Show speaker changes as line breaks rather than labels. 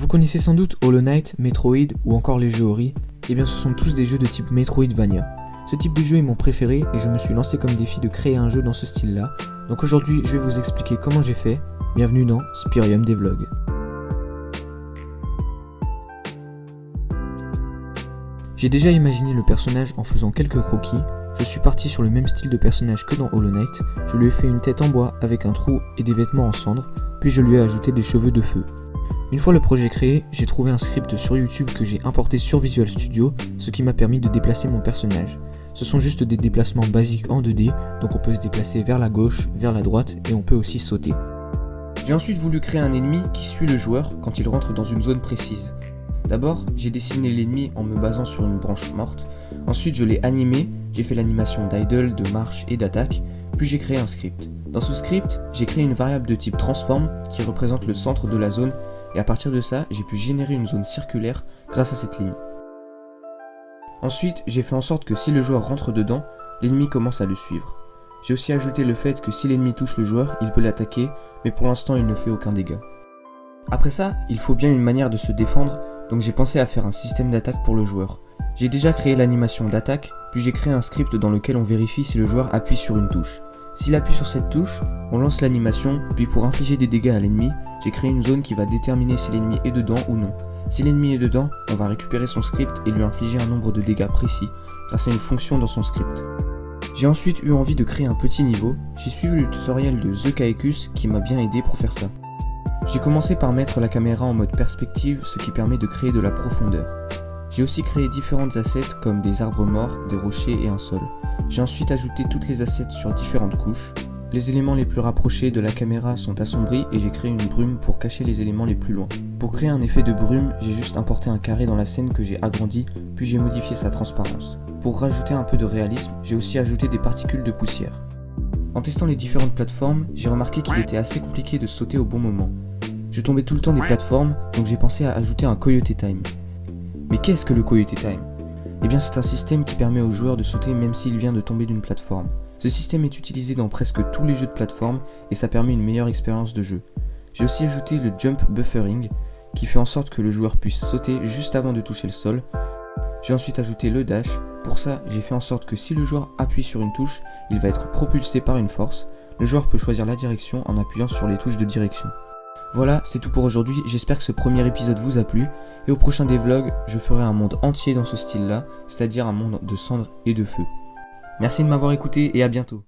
Vous connaissez sans doute Hollow Knight, Metroid ou encore les jeux Ori. Eh bien ce sont tous des jeux de type Metroidvania. Ce type de jeu est mon préféré et je me suis lancé comme défi de créer un jeu dans ce style-là. Donc aujourd'hui je vais vous expliquer comment j'ai fait. Bienvenue dans Spyrium Devlog. J'ai déjà imaginé le personnage en faisant quelques croquis. Je suis parti sur le même style de personnage que dans Hollow Knight. Je lui ai fait une tête en bois avec un trou et des vêtements en cendre, puis je lui ai ajouté des cheveux de feu. Une fois le projet créé, j'ai trouvé un script sur YouTube que j'ai importé sur Visual Studio, ce qui m'a permis de déplacer mon personnage. Ce sont juste des déplacements basiques en 2D, donc on peut se déplacer vers la gauche, vers la droite et on peut aussi sauter. J'ai ensuite voulu créer un ennemi qui suit le joueur quand il rentre dans une zone précise. D'abord, j'ai dessiné l'ennemi en me basant sur une branche morte. Ensuite, je l'ai animé, j'ai fait l'animation d'idle, de marche et d'attaque, puis j'ai créé un script. Dans ce script, j'ai créé une variable de type transform qui représente le centre de la zone et à partir de ça, j'ai pu générer une zone circulaire grâce à cette ligne. Ensuite, j'ai fait en sorte que si le joueur rentre dedans, l'ennemi commence à le suivre. J'ai aussi ajouté le fait que si l'ennemi touche le joueur, il peut l'attaquer, mais pour l'instant il ne fait aucun dégât. Après ça, il faut bien une manière de se défendre, donc j'ai pensé à faire un système d'attaque pour le joueur. J'ai déjà créé l'animation d'attaque, puis j'ai créé un script dans lequel on vérifie si le joueur appuie sur une touche. S'il appuie sur cette touche, on lance l'animation, puis pour infliger des dégâts à l'ennemi, j'ai créé une zone qui va déterminer si l'ennemi est dedans ou non. Si l'ennemi est dedans, on va récupérer son script et lui infliger un nombre de dégâts précis, grâce à une fonction dans son script. J'ai ensuite eu envie de créer un petit niveau, j'ai suivi le tutoriel de The Kaekus qui m'a bien aidé pour faire ça. J'ai commencé par mettre la caméra en mode perspective, ce qui permet de créer de la profondeur. J'ai aussi créé différentes assets comme des arbres morts, des rochers et un sol. J'ai ensuite ajouté toutes les assets sur différentes couches. Les éléments les plus rapprochés de la caméra sont assombris et j'ai créé une brume pour cacher les éléments les plus loin. Pour créer un effet de brume, j'ai juste importé un carré dans la scène que j'ai agrandi, puis j'ai modifié sa transparence. Pour rajouter un peu de réalisme, j'ai aussi ajouté des particules de poussière. En testant les différentes plateformes, j'ai remarqué qu'il était assez compliqué de sauter au bon moment. Je tombais tout le temps des plateformes, donc j'ai pensé à ajouter un Coyote Time. Mais qu'est-ce que le Coyote Time ? Eh bien c'est un système qui permet au joueur de sauter même s'il vient de tomber d'une plateforme. Ce système est utilisé dans presque tous les jeux de plateforme et ça permet une meilleure expérience de jeu. J'ai aussi ajouté le Jump Buffering qui fait en sorte que le joueur puisse sauter juste avant de toucher le sol. J'ai ensuite ajouté le Dash. Pour ça, j'ai fait en sorte que si le joueur appuie sur une touche, il va être propulsé par une force. Le joueur peut choisir la direction en appuyant sur les touches de direction. Voilà, c'est tout pour aujourd'hui, j'espère que ce premier épisode vous a plu, et au prochain devlog, je ferai un monde entier dans ce style-là, c'est-à-dire un monde de cendres et de feu. Merci de m'avoir écouté et à bientôt.